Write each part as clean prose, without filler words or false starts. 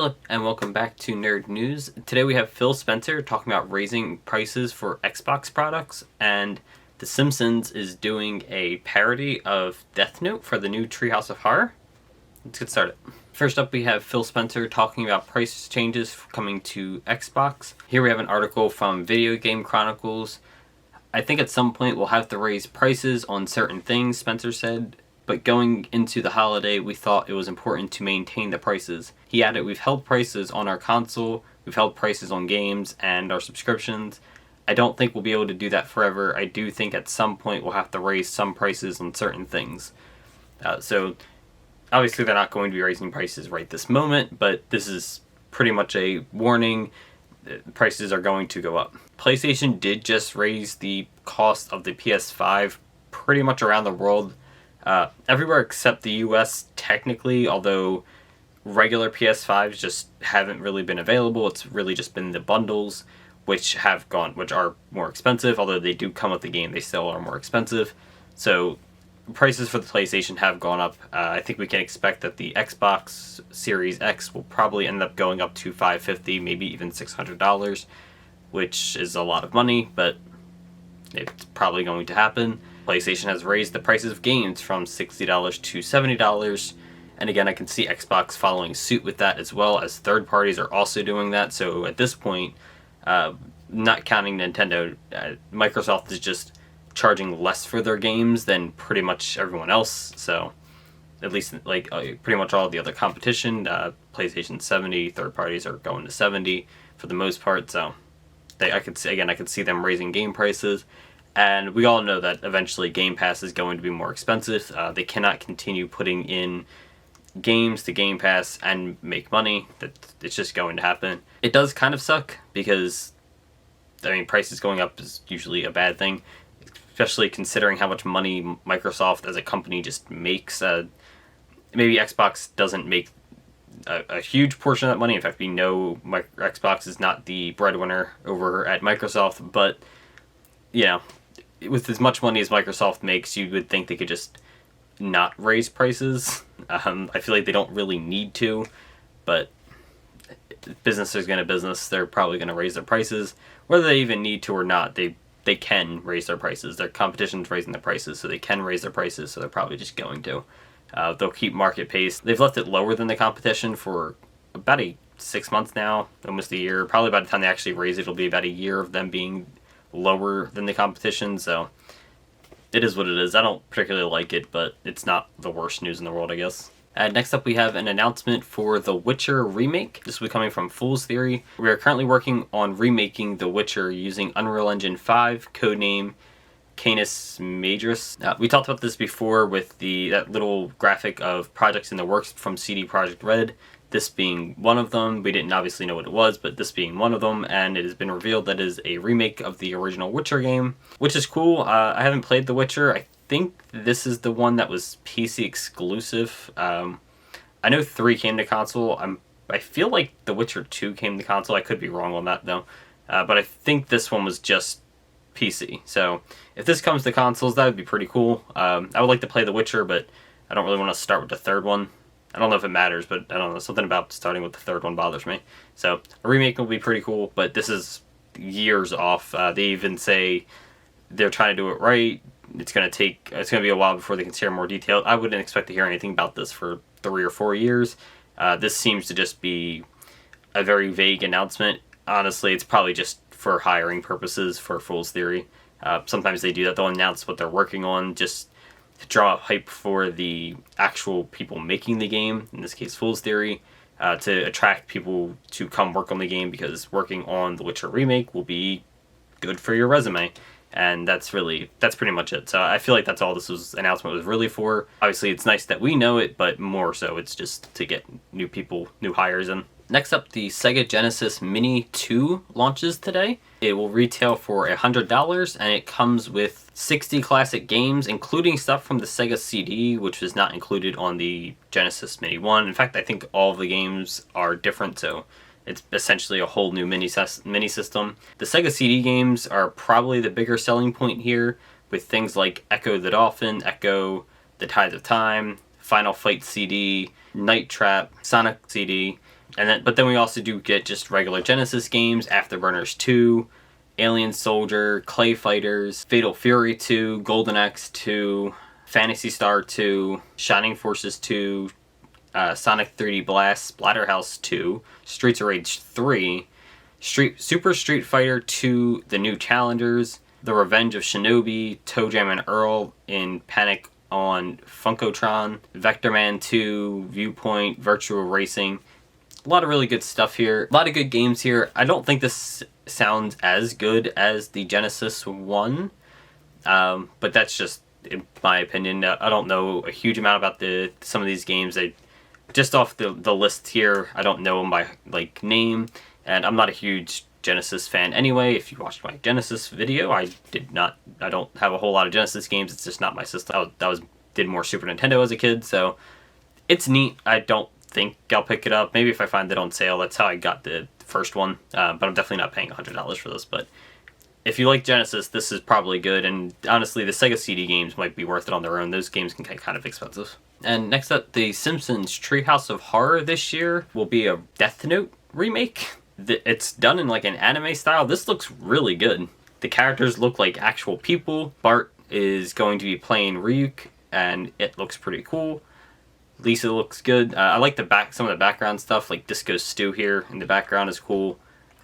Philip, and welcome back to Nerd News. Today we have Phil Spencer talking about raising prices for Xbox products, and The Simpsons is doing a parody of Death Note for the new Treehouse of Horror. Let's get started. First up, we have Phil Spencer talking about price changes coming to Xbox. Here we have an article from Video Game Chronicles. I think at some point we'll have to raise prices on certain things, Spencer said. But going into the holiday, we thought it was important to maintain the prices. He added, we've held prices on our console, we've held prices on games and our subscriptions. I don't think we'll be able to do that forever. I do think at some point we'll have to raise some prices on certain things. So obviously they're not going to be raising prices right this moment, but this is pretty much a warning. Prices are going to go up. PlayStation did just raise the cost of the PS5 pretty much around the world. Everywhere except the US technically, although regular PS5s just haven't really been available. It's really just been the bundles which are more expensive, although they do come with the game, they still are more expensive. So prices for the PlayStation have gone up. I think we can expect that the Xbox Series X will probably end up going up to $550, maybe even $600, which is a lot of money, but it's probably going to happen. PlayStation has raised the prices of games from $60 to $70, and again, I can see Xbox following suit with that, as well as third parties are also doing that. So at this point, not counting Nintendo, Microsoft is just charging less for their games than pretty much everyone else. So at least pretty much all the other competition, PlayStation 70, third parties are going to 70 for the most part. So I could see them raising game prices. And we all know that eventually Game Pass is going to be more expensive. They cannot continue putting in games to Game Pass and make money. It's just going to happen. It does kind of suck because, prices going up is usually a bad thing, especially considering how much money Microsoft as a company just makes. Maybe Xbox doesn't make a huge portion of that money. In fact, we know Xbox is not the breadwinner over at Microsoft, but with as much money as Microsoft makes, you would think they could just not raise prices. I feel like they don't really need to, but business is going to business. They're probably going to raise their prices. Whether they even need to or not, they can raise their prices. Their competition's raising their prices, so they can raise their prices, so they're probably just going to. They'll keep market pace. They've left it lower than the competition for about 6 months now, almost a year. Probably by the time they actually raise it, it'll be about a year of them being lower than the competition, so it is what it is. I don't particularly like it, but it's not the worst news in the world, I guess. Next up, we have an announcement for The Witcher Remake. This will be coming from Fool's Theory. We are currently working on remaking The Witcher using Unreal Engine 5, codename Canis Majoris. We talked about this before with that little graphic of projects in the works from CD Projekt Red. This being one of them. We didn't obviously know what it was, but this being one of them, and it has been revealed that it is a remake of the original Witcher game, which is cool. I haven't played The Witcher. I think this is the one that was PC exclusive. I know 3 came to console. I feel like The Witcher 2 came to console. I could be wrong on that, though. But I think this one was just PC. So if this comes to consoles, that would be pretty cool. I would like to play The Witcher, but I don't really want to start with the third one. I don't know if it matters, but I don't know. Something about starting with the third one bothers me. So a remake will be pretty cool, but this is years off. They even say they're trying to do it right. It's going to be a while before they can share more detail. I wouldn't expect to hear anything about this for 3 or 4 years. This seems to just be a very vague announcement. Honestly, it's probably just for hiring purposes for Fool's Theory. Sometimes they do that. They'll announce what they're working on just to draw up hype for the actual people making the game, in this case Fool's Theory, to attract people to come work on the game, because working on The Witcher Remake will be good for your resume. And that's pretty much it. So I feel like that's all this announcement was really for. Obviously it's nice that we know it, but more so it's just to get new people, new hires in. Next up, the Sega Genesis Mini 2 launches today. It will retail for $100, and it comes with 60 classic games, including stuff from the Sega CD, which was not included on the Genesis Mini 1. In fact, I think all of the games are different, so it's essentially a whole new mini system. The Sega CD games are probably the bigger selling point here, with things like Echo the Dolphin, Echo the Tides of Time, Final Fight CD, Night Trap, Sonic CD, But then we also do get just regular Genesis games, Afterburners 2, Alien Soldier, Clay Fighters, Fatal Fury 2, Golden Axe 2, Phantasy Star 2, Shining Forces 2, Sonic 3D Blast, Splatterhouse 2, Streets of Rage 3, Super Street Fighter 2, The New Challengers, The Revenge of Shinobi, ToeJam and Earl in Panic on Funkotron, Vector Man 2, Viewpoint, Virtual Racing. A lot of really good stuff here. A lot of good games here. I don't think this sounds as good as the Genesis one, but that's just in my opinion. I don't know a huge amount about some of these games. Just off the list here, I don't know them by like name, and I'm not a huge Genesis fan anyway. If you watched my Genesis video, I don't have a whole lot of Genesis games. It's just not my system. Did more Super Nintendo as a kid, so it's neat. I don't think I'll pick it up. Maybe if I find it on sale. That's how I got the first one, but I'm definitely not paying $100 for this. But if you like Genesis, this is probably good, and honestly, the Sega CD games might be worth it on their own. Those games can get kind of expensive. And next up, the Simpsons Treehouse of Horror this year will be a Death Note remake. It's done in like an anime style. This looks really good. The characters look like actual people. Bart is going to be playing Ryuk, and it looks pretty cool. Lisa looks good. I like some of the background stuff, like Disco Stew here in the background is cool.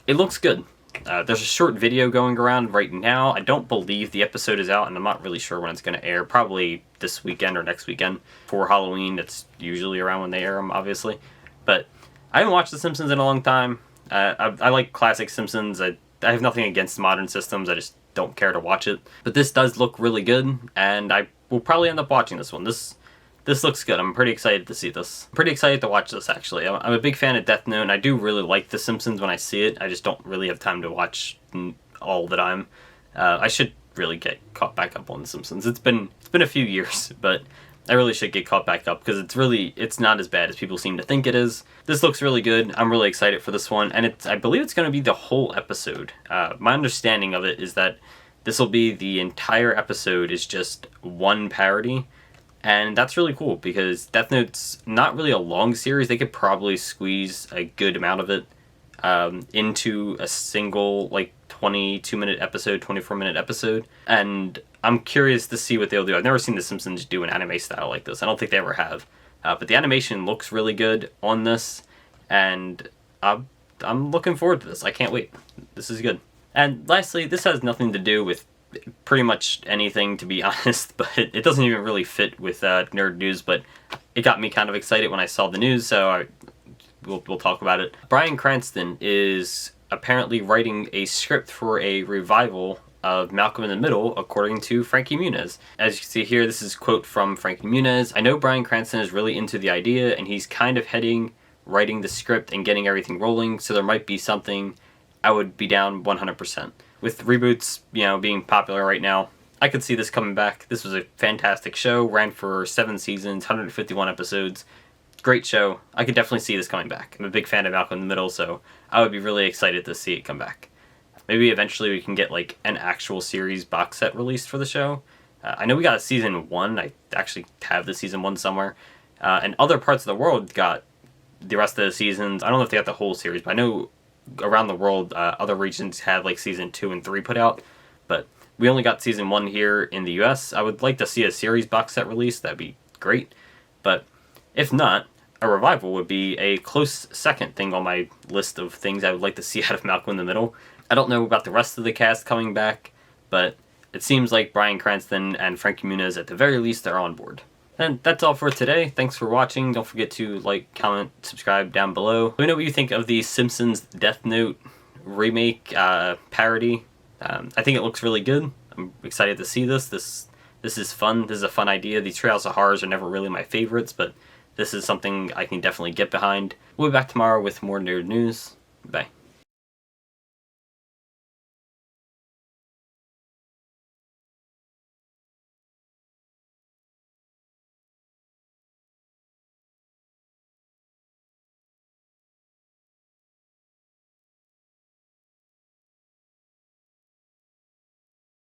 It looks good. There's a short video going around right now. I don't believe the episode is out, and I'm not really sure when it's going to air. Probably this weekend or next weekend for Halloween. It's usually around when they air them, obviously. But I haven't watched The Simpsons in a long time. I like classic Simpsons. I have nothing against modern systems. I just don't care to watch it. But this does look really good, and I will probably end up watching this one. This looks good. I'm pretty excited to see this. I'm pretty excited to watch this, actually. I'm a big fan of Death Note, and I do really like The Simpsons when I see it. I just don't really have time to watch all the time. I should really get caught back up on The Simpsons. It's been a few years, but I really should get caught back up because it's not as bad as people seem to think it is. This looks really good. I'm really excited for this one, and I believe it's going to be the whole episode. My understanding of it is that this will be the entire episode is just one parody. And that's really cool because Death Note's not really a long series. They could probably squeeze a good amount of it into a single, like, 22-minute episode, 24-minute episode. And I'm curious to see what they'll do. I've never seen The Simpsons do an anime style like this. I don't think they ever have. But the animation looks really good on this. And I'm looking forward to this. I can't wait. This is good. And lastly, this has nothing to do with pretty much anything, to be honest, but it doesn't even really fit with nerd news, but it got me kind of excited when I saw the news, so we'll talk about it. Bryan Cranston is apparently writing a script for a revival of Malcolm in the Middle, according to Frankie Muniz. As you can see here, this is a quote from Frankie Muniz. "I know Bryan Cranston is really into the idea, and he's kind of writing the script and getting everything rolling, so there might be something. I would be down 100%. With reboots, being popular right now, I could see this coming back. This was a fantastic show. Ran for 7 seasons, 151 episodes. Great show. I could definitely see this coming back. I'm a big fan of Malcolm in the Middle, so I would be really excited to see it come back. Maybe eventually we can get like an actual series box set released for the show. I know we got a season 1. I actually have the season 1 somewhere. And other parts of the world got the rest of the seasons. I don't know if they got the whole series, but I know around the world, other regions had like season 2 and 3 put out, but we only got season 1 here in the US. I would like to see a series box set release. That'd be great. But if not, a revival would be a close second thing on my list of things I would like to see out of Malcolm in the Middle. I don't know about the rest of the cast coming back, but it seems like Bryan Cranston and Frankie Muniz, at the very least, are on board. And that's all for today. Thanks for watching. Don't forget to like, comment, subscribe down below. Let me know what you think of the Simpsons Death Note remake parody. I think it looks really good. I'm excited to see this. This is fun. This is a fun idea. These Treehouse of Horrors are never really my favorites, but this is something I can definitely get behind. We'll be back tomorrow with more nerd news. Bye.